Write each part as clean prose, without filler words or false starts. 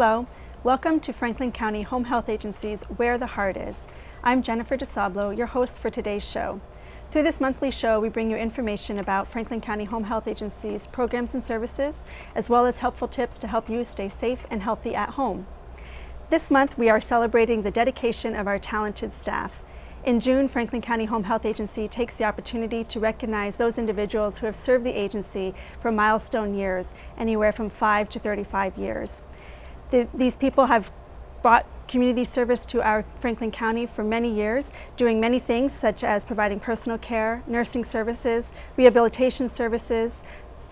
Hello, welcome to Franklin County Home Health Agency's Where the Heart Is. I'm Jennifer DeSablo, your host for today's show. Through this monthly show, we bring you information about Franklin County Home Health Agency's programs and services, as well as helpful tips to help you stay safe and healthy at home. This month, we are celebrating the dedication of our talented staff. In June, Franklin County Home Health Agency takes the opportunity to recognize those individuals who have served the agency for milestone years, anywhere from 5 to 35 years. These people have brought community service to our Franklin County for many years, doing many things such as providing personal care, nursing services, rehabilitation services,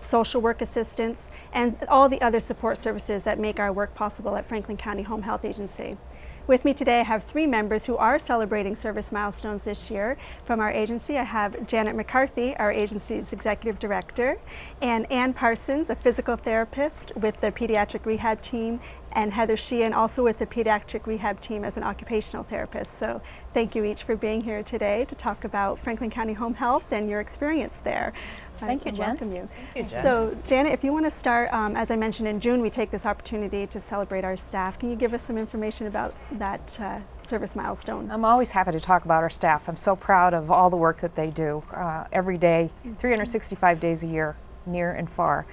social work assistance, and all the other support services that make our work possible at Franklin County Home Health Agency. With me today, I have three members who are celebrating service milestones this year. From our agency, I have Janet McCarthy, our agency's Executive Director, and Ann Parsons, a physical therapist with the Pediatric Rehab Team, and Heather Sheehan, also with the Pediatric Rehab Team as an occupational therapist. So thank you each for being here today to talk about Franklin County Home Health and your experience there. Thank you, Jen. Welcome you. Thank you, Jen. So, Janet, if you want to start, as I mentioned, in June we take this opportunity to celebrate our staff. Can you give us some information about that service milestone? I'm always happy to talk about our staff. I'm so proud of all the work that they do every day, 365 days a year, near and far.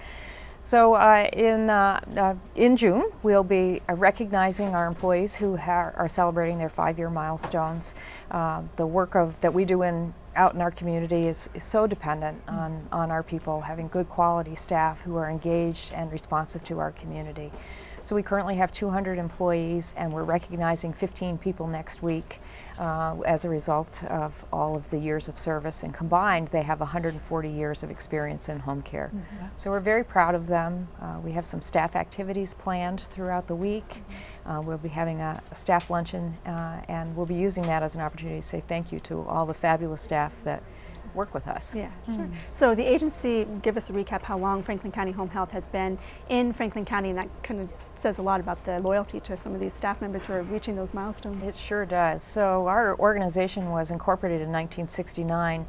So in June, we'll be recognizing our employees who are celebrating their 5-year milestones. The work that we do out in our community is so dependent on our people having good quality staff who are engaged and responsive to our community. So we currently have 200 employees, and we're recognizing 15 people next week as a result of all of the years of service, and combined they have 140 years of experience in home care. Mm-hmm. So we're very proud of them. We have some staff activities planned throughout the week. We'll be having a staff luncheon, and we'll be using that as an opportunity to say thank you to all the fabulous staff that work with us. Yeah, sure. So the agency, give us a recap how long Franklin County Home Health has been in Franklin County, and that kind of says a lot about the loyalty to some of these staff members who are reaching those milestones. It sure does. So our organization was incorporated in 1969,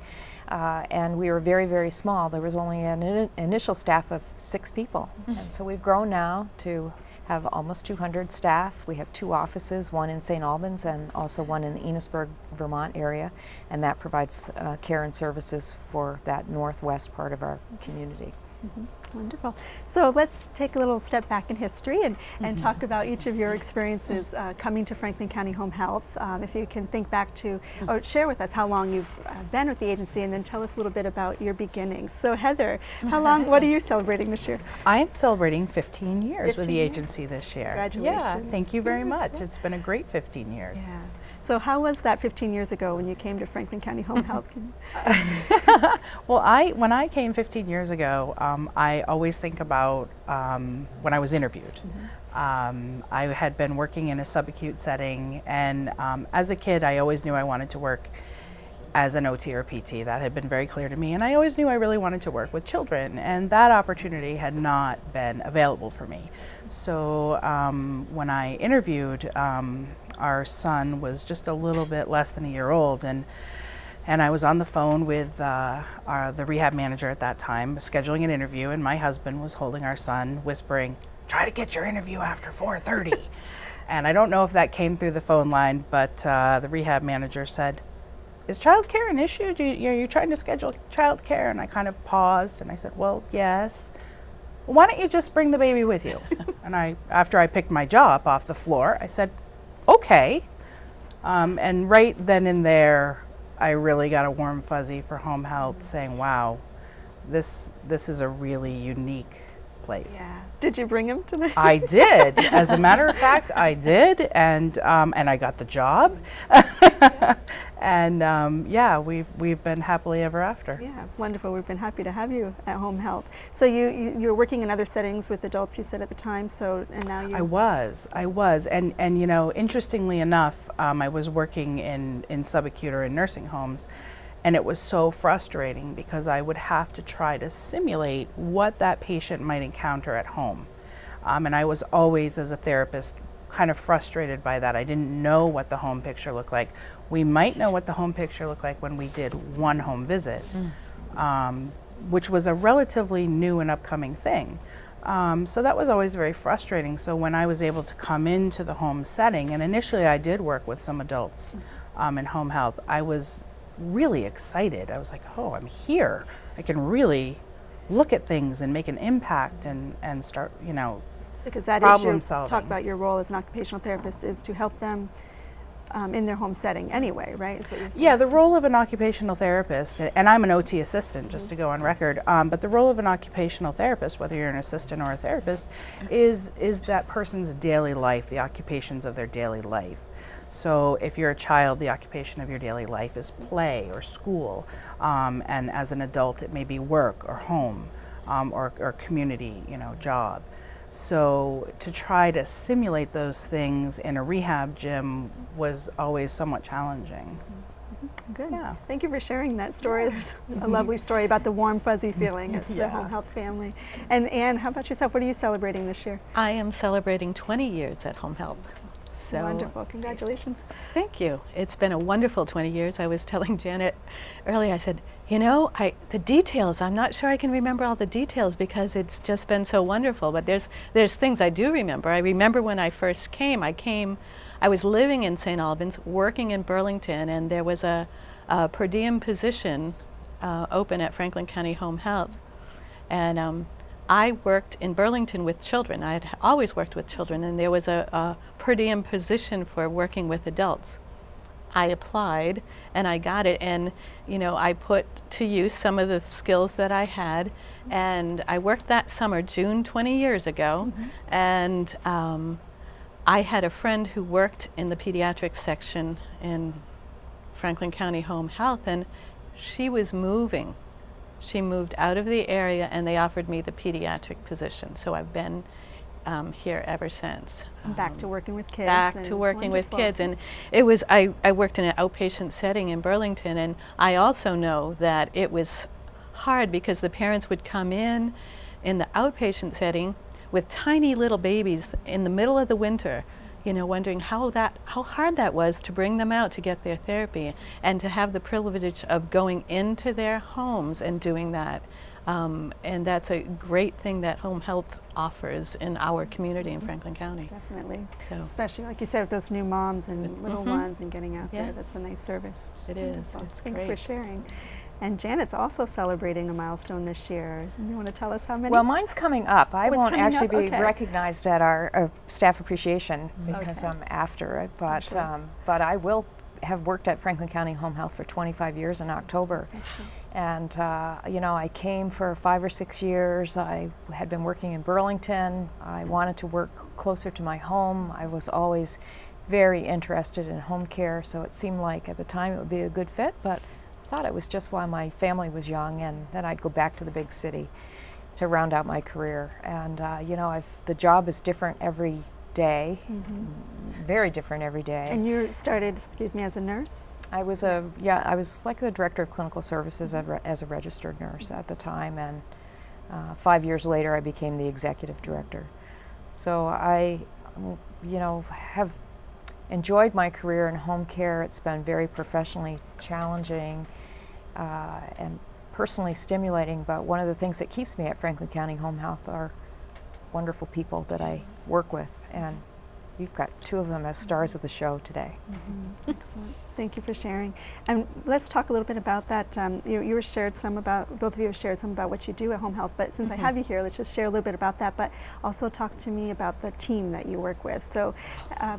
and we were very, very small. There was only an initial staff of 6 people, and so we've grown now to have almost 200 staff. We have 2 offices, one in St. Albans and also one in the Enosburg, Vermont area, and that provides care and services for that northwest part of our community. Mm-hmm. Wonderful. So let's take a little step back in history and talk about each of your experiences coming to Franklin County Home Health. If you can think back to, or share with us how long you've been with the agency, and then tell us a little bit about your beginnings. So Heather, how long, what are you celebrating this year? I'm celebrating 15 years with the agency this year. Congratulations. Yeah, thank you very much. It's been a great 15 years. Yeah. So how was that 15 years ago when you came to Franklin County Home Health? Well, when I came 15 years ago, I always think about when I was interviewed. I had been working in a subacute setting, and as a kid, I always knew I wanted to work as an OT or PT. That had been very clear to me, and I always knew I really wanted to work with children, and that opportunity had not been available for me. So when I interviewed, our son was just a little bit less than a year old, and I was on the phone with the rehab manager at that time, scheduling an interview, and my husband was holding our son, whispering, "Try to get your interview after 4:30." And I don't know if that came through the phone line, but the rehab manager said, "Is childcare an issue? You're trying to schedule childcare?" And I kind of paused, and I said, "Well, yes." "Well, why don't you just bring the baby with you?" And after I picked my jaw up off the floor, I said, "Okay." And right then and there, I really got a warm fuzzy for home health, saying, wow, this is a really unique place. Yeah. Did you bring him to the? I did. As a matter of fact, I did, and I got the job. And yeah, we've been happily ever after. Yeah, wonderful. We've been happy to have you at Home Health. So you're working in other settings with adults, you said at the time. So and now you. I was, and you know, interestingly enough, I was working in subacute or in nursing homes. And it was so frustrating because I would have to try to simulate what that patient might encounter at home. And I was always, as a therapist, kind of frustrated by that. I didn't know what the home picture looked like. We might know what the home picture looked like when we did one home visit, which was a relatively new and upcoming thing. So that was always very frustrating. So when I was able to come into the home setting, and initially I did work with some adults in home health, I was really excited. I was like, oh, I'm here. I can really look at things and make an impact and start, you know, because that problem is solving. Talk about your role as an occupational therapist is to help them in their home setting anyway, right? Is what you're saying. Yeah, the role of an occupational therapist, and I'm an OT assistant, just to go on record, but the role of an occupational therapist, whether you're an assistant or a therapist, is that person's daily life, the occupations of their daily life. So if you're a child, the occupation of your daily life is play or school, and as an adult it may be work or home, or community, you know, job. So to try to simulate those things in a rehab gym was always somewhat challenging. Good. Yeah. Thank you for sharing that story. There's a lovely story about the warm, fuzzy feeling of the home health family. And Anne, how about yourself? What are you celebrating this year? I am celebrating 20 years at Home Health. So wonderful. Congratulations. Thank you. It's been a wonderful 20 years. I was telling Janet earlier, I said, you know, the details, I'm not sure I can remember all the details because it's just been so wonderful, but there's things I do remember. I remember when I first came, I was living in St. Albans, working in Burlington, and there was a per diem position open at Franklin County Home Health. And I worked in Burlington with children. I had always worked with children, and there was a per diem position for working with adults. I applied and I got it, and you know, I put to use some of the skills that I had, and I worked that summer, June 20 years ago, and I had a friend who worked in the pediatrics section in Franklin County Home Health, and she was moving. She moved out of the area and they offered me the pediatric position, so I've been here ever since. Back to working with kids. Back to working with kids, and it was, I worked in an outpatient setting in Burlington, and I also know that it was hard because the parents would come in the outpatient setting with tiny little babies in the middle of the winter, you know, wondering how hard that was to bring them out to get their therapy, and to have the privilege of going into their homes and doing that. And that's a great thing that home health offers in our community in Franklin County. Definitely. So, especially, like you said, with those new moms and little ones and getting out there, that's a nice service. It is. It's Thanks great. for sharing. And Janet's also celebrating a milestone this year. You want to tell us how many? Well, mine's coming up. I it's won't coming actually up? be Okay. recognized at our staff appreciation because Okay. I'm after it, but Sure. but I will have worked at Franklin County Home Health for 25 years in October. Excellent. And you know, I came for 5 or 6 years. I had been working in Burlington. I wanted to work closer to my home. I was always very interested in home care, so it seemed like at the time it would be a good fit, but I thought it was just while my family was young, and then I'd go back to the big city to round out my career. And you know, the job is different every day, very different every day. And you started, excuse me, as a nurse? I was I was like the director of clinical services as a registered nurse at the time, and 5 years later I became the executive director. So I, you know, have enjoyed my career in home care. It's been very professionally challenging and personally stimulating, but one of the things that keeps me at Franklin County Home Health are wonderful people that I work with, and you've got two of them as stars of the show today. Excellent. Thank you for sharing. And let's talk a little bit about that. You shared some about, both of you have shared some about what you do at Home Health, but since I have you here, let's just share a little bit about that, but also talk to me about the team that you work with. So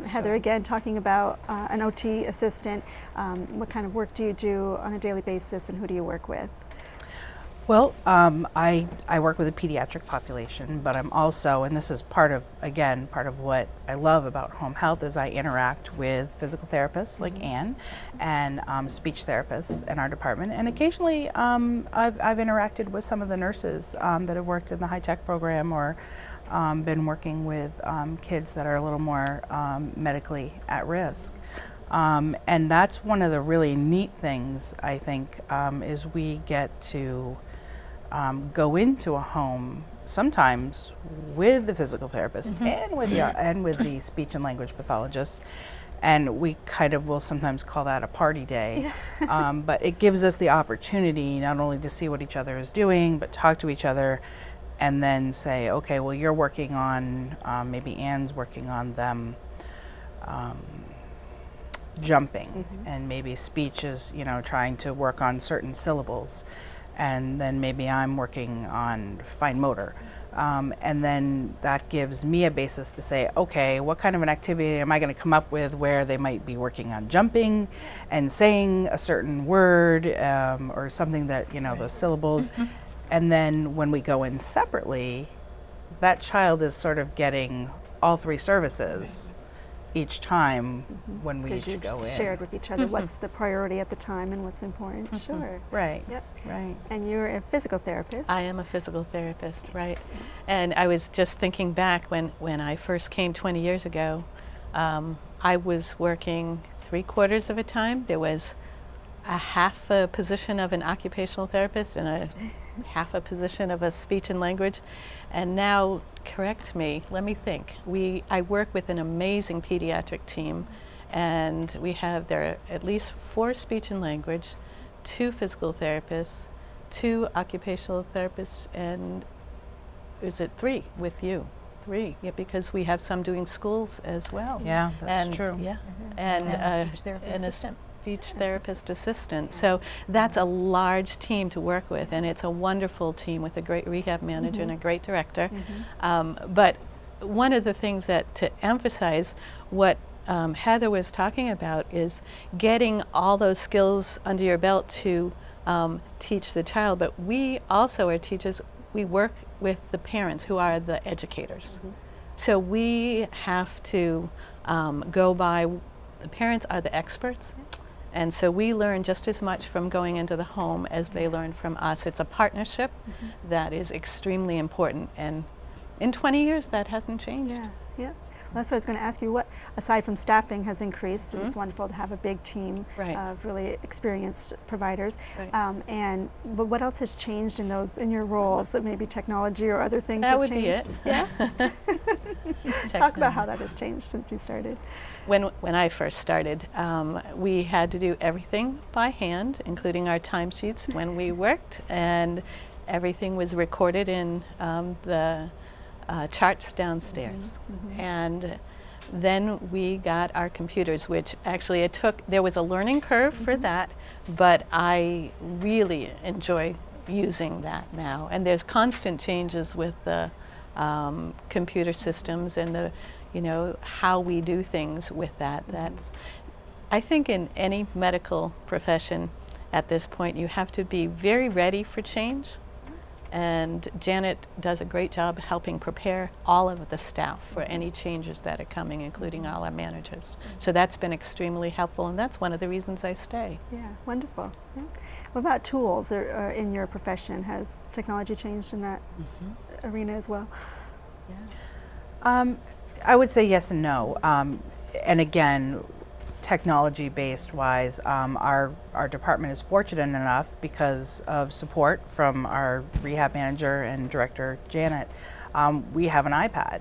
Heather, again, talking about an OT assistant, what kind of work do you do on a daily basis, and who do you work with? Well, I work with a pediatric population, but I'm also, and this is part of what I love about home health, is I interact with physical therapists like Anne and speech therapists in our department, and occasionally I've interacted with some of the nurses that have worked in the high-tech program or been working with kids that are a little more medically at risk. And that's one of the really neat things, I think, is we get to go into a home sometimes with the physical therapist and with the speech and language pathologist, and we kind of will sometimes call that a party day. But it gives us the opportunity not only to see what each other is doing, but talk to each other and then say, okay, well, you're working on, maybe Anne's working on them jumping, and maybe speech is, trying to work on certain syllables, and then maybe I'm working on fine motor. And then that gives me a basis to say, okay, what kind of an activity am I going to come up with where they might be working on jumping and saying a certain word, or something that, those syllables. And then when we go in separately, that child is sort of getting all three services each time when we each go in. Shared with each other what's the priority at the time and what's important. Sure. Right. Yep. Right. And you're a physical therapist. I am a physical therapist, right. And I was just thinking back when I first came 20 years ago, I was working 3/4 of a time. There was a half a position of an occupational therapist and a half a position of a speech and language. And now, correct me, let me think. I work with an amazing pediatric team, and there are at least 4 speech and language, 2 physical therapists, 2 occupational therapists, and is it 3 with you? 3, yeah, because we have some doing schools as well. Yeah, that's true. Yeah. And speech therapy assistant. Speech therapist assistant. So that's a large team to work with, and it's a wonderful team with a great rehab manager and a great director. But one of the things that to emphasize what Heather was talking about is getting all those skills under your belt to teach the child. But we also are teachers. We work with the parents who are the educators. So we have to go by, the parents are the experts. And so we learn just as much from going into the home as they learn from us. It's a partnership that is extremely important. And in 20 years, that hasn't changed. Yeah, yeah. Well, that's what I was going to ask you. What, aside from staffing has increased, and it's wonderful to have a big team of really experienced providers. But what else has changed in your roles? Maybe technology or other things That have would changed? be it. Yeah. Talk about how that has changed since you started. When I first started, we had to do everything by hand, including our timesheets when we worked, and everything was recorded in the charts downstairs. And then we got our computers, which actually there was a learning curve for that, but I really enjoy using that now. And there's constant changes with the computer systems and how we do things with that. I think in any medical profession at this point, you have to be very ready for change. And Janet does a great job helping prepare all of the staff for any changes that are coming, including all our managers. So that's been extremely helpful, and that's one of the reasons I stay. Yeah, wonderful. Yeah. What about tools in your profession? Has technology changed in that arena as well? Yeah. I would say yes and no. And again, technology-based wise, our department is fortunate enough, because of support from our rehab manager and director, Janet, we have an iPad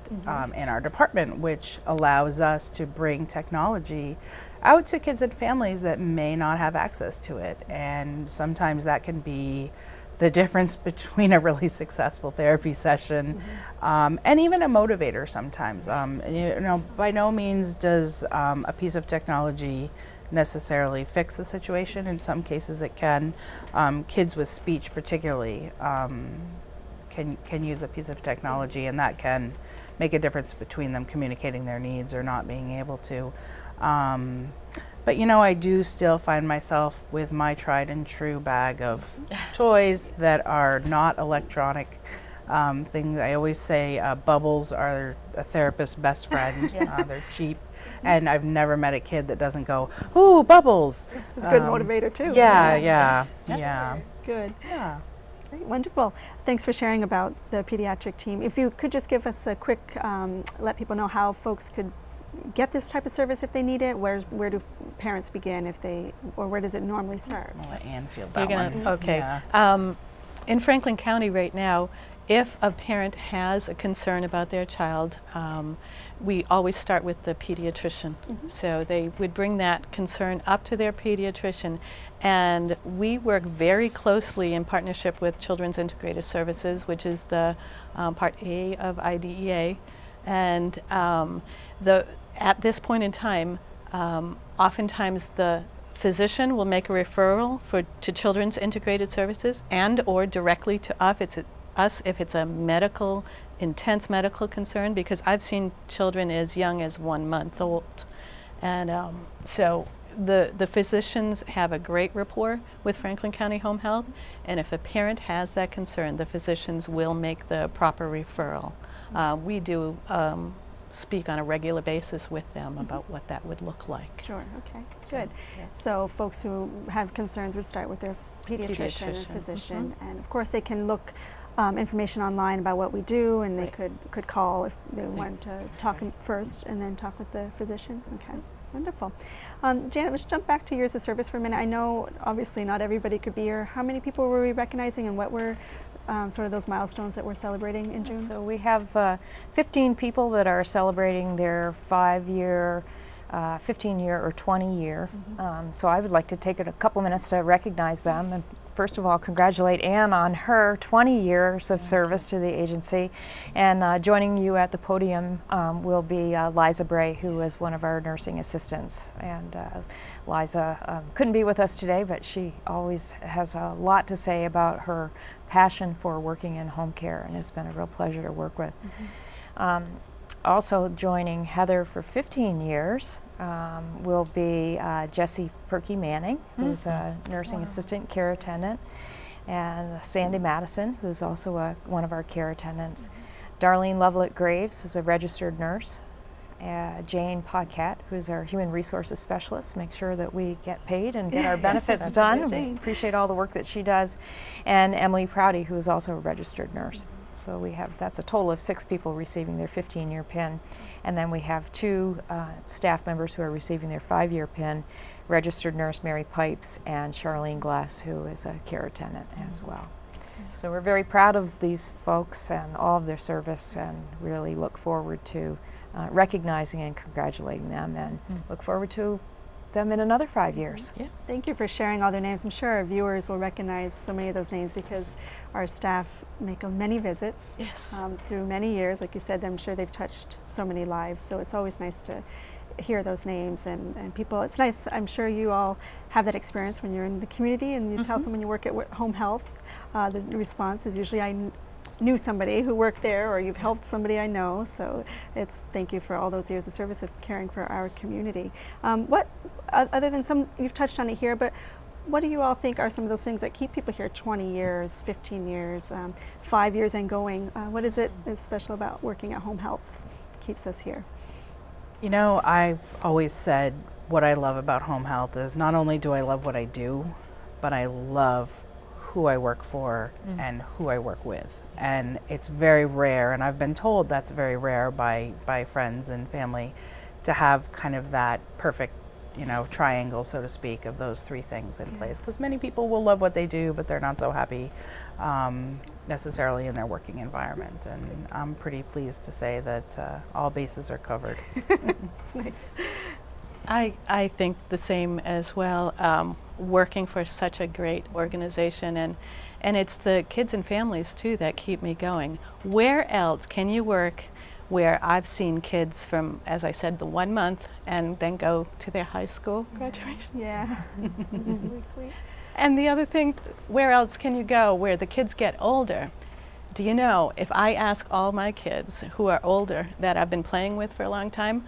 in our department, which allows us to bring technology out to kids and families that may not have access to it. And sometimes that can be the difference between a really successful therapy session and even a motivator sometimes. By no means does a piece of technology necessarily fix the situation. In some cases it can. Kids with speech particularly can use a piece of technology, and that can make a difference between them communicating their needs or not being able to. But I do still find myself with my tried and true bag of toys that are not electronic things. I always say bubbles are a therapist's best friend. They're cheap, and I've never met a kid that doesn't go, "Ooh, bubbles!" It's a good motivator too. Yeah. Good. Yeah. Great, wonderful. Thanks for sharing about the pediatric team. If you could just give us a quick, let people know how folks could get this type of service if they need it. Where do parents begin or where does it normally start? I'll let Anne field that one. Okay. Yeah. In Franklin County right now, if a parent has a concern about their child, we always start with the pediatrician. So they would bring that concern up to their pediatrician, and we work very closely in partnership with Children's Integrated Services, which is the Part A of IDEA. And at this point in time, oftentimes the physician will make a referral to Children's Integrated Services and or directly to us if it's a intense medical concern, because I've seen children as young as 1 month old. And so the physicians have a great rapport with Franklin County Home Health, and if a parent has that concern, the physicians will make the proper referral. We do speak on a regular basis with them about what that would look like. Sure, okay, good. So folks who have concerns would start with their pediatrician and physician, and of course they can look information online about what we do, and they could call if they wanted to talk first and then talk with the physician. Okay, wonderful. Janet, let's jump back to years of service for a minute. I know obviously not everybody could be here. How many people were we recognizing, and what were sort of those milestones that we're celebrating in June? So we have 15 people that are celebrating their 5-year, 15-year, or 20-year. So I would like to take a couple minutes to recognize them. And first of all, congratulate Anne on her 20 years of service to the agency. And joining you at the podium will be Liza Bray, who is one of our nursing assistants. And Liza couldn't be with us today, but she always has a lot to say about her passion for working in home care, and it's been a real pleasure to work with. Also joining Heather for 15 years will be Jessie Ferkey Manning, who's a nursing assistant care attendant, and Sandy Madison, who's also one of our care attendants. Darlene Lovelet Graves, who's a registered nurse. Jane Podcat, who's our human resources specialist, make sure that we get paid and get our benefits done. We appreciate all the work that she does. And Emily Prouty, who is also a registered nurse. So that's a total of 6 people receiving their 15-year PIN. And then we have 2 staff members who are receiving their 5-year PIN, registered nurse Mary Pipes and Charlene Glass, who is a care attendant as well. So we're very proud of these folks and all of their service, and really look forward to recognizing and congratulating them, and look forward to them in another 5 years. Thank you for sharing all their names. I'm sure our viewers will recognize so many of those names because our staff make many visits through many years. Like you said, I'm sure they've touched so many lives, so it's always nice to hear those names and people. It's nice, I'm sure you all have that experience when you're in the community and you tell someone you work at home health. The response is usually, I knew somebody who worked there, or you've helped somebody I know. So it's thank you for all those years of service of caring for our community. What, other than some, you've touched on it here, but what do you all think are some of those things that keep people here 20 years, 15 years, 5 years and going? What is it that's special about working at home health that keeps us here? You know, I've always said what I love about home health is not only do I love what I do, but I love who I work for and who I work with. And it's very rare, and I've been told that's very rare by friends and family, to have kind of that perfect, you know, triangle, so to speak, of those 3 things in place. Because many people will love what they do, but they're not so happy necessarily in their working environment. And I'm pretty pleased to say that all bases are covered. It's nice. I think the same as well. Working for such a great organization, and it's the kids and families too that keep me going. Where else can you work where I've seen kids from, as I said, the 1 month and then go to their high school graduation? Yeah, it's really sweet. And the other thing, where else can you go where the kids get older? Do you know, if I ask all my kids who are older that I've been playing with for a long time,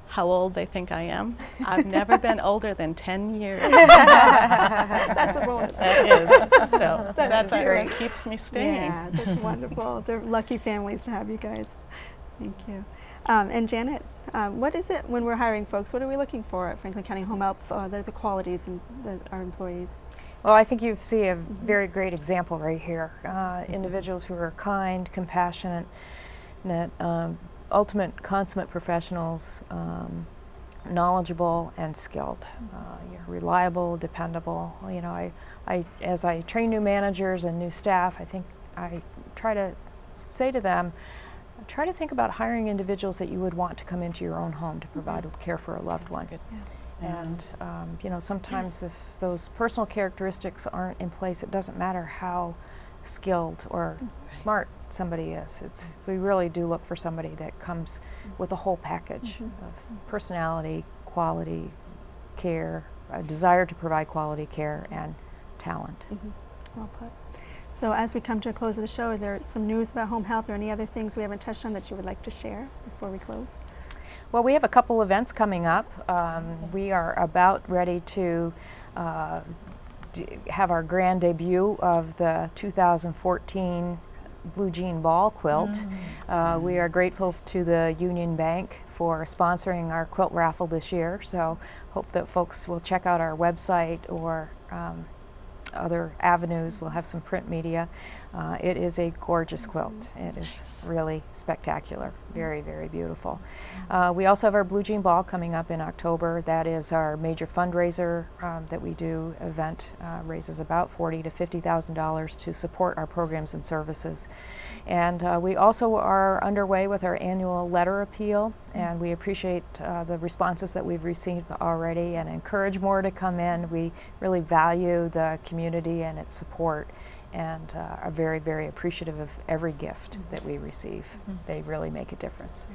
how old they think I am, I've never been older than 10 years. That's a bonus. That is. So that's great. what keeps me staying. Yeah, that's wonderful. They're lucky families to have you guys. Thank you. And Janet, what is it when we're hiring folks? What are we looking for at Franklin County Home Health, the qualities in our employees? Well, I think you see a very great example right here. Individuals who are kind, compassionate, ultimate consummate professionals, knowledgeable and skilled. You're reliable, dependable. You know, as I train new managers and new staff, I think I try to say to them, try to think about hiring individuals that you would want to come into your own home to provide care for a loved one. And you know, sometimes if those personal characteristics aren't in place, it doesn't matter how skilled or smart somebody is. We really do look for somebody that comes with a whole package of personality, quality, care, a desire to provide quality care, and talent. Well put. So as we come to a close of the show, are there some news about home health or any other things we haven't touched on that you would like to share before we close? Well, we have a couple events coming up. We are about ready to have our grand debut of the 2014 Blue Jean Ball quilt. We are grateful to the Union Bank for sponsoring our quilt raffle this year, so hope that folks will check out our website or other avenues. We'll have some print media. It is a gorgeous quilt. It is really spectacular, very, very beautiful. We also have our Blue Jean Ball coming up in October. That is our major fundraiser that we do. Event raises about $40,000 to $50,000 to support our programs and services. And we also are underway with our annual letter appeal, and we appreciate the responses that we've received already and encourage more to come in. We really value the community and its support, and are very, very appreciative of every gift that we receive. They really make a difference.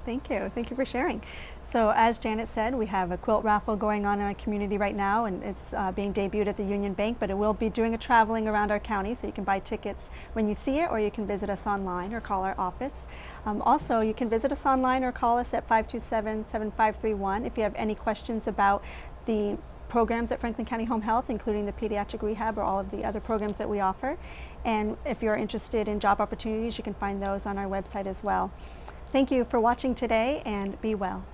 Thank you. Thank you for sharing. So as Janet said, we have a quilt raffle going on in our community right now, and it's being debuted at the Union Bank, but it will be doing a traveling around our county, so you can buy tickets when you see it, or you can visit us online or call our office. Also, you can visit us online or call us at 527-7531 if you have any questions about the programs at Franklin County Home Health, including the pediatric rehab or all of the other programs that we offer. And if you're interested in job opportunities, you can find those on our website as well. Thank you for watching today, and be well.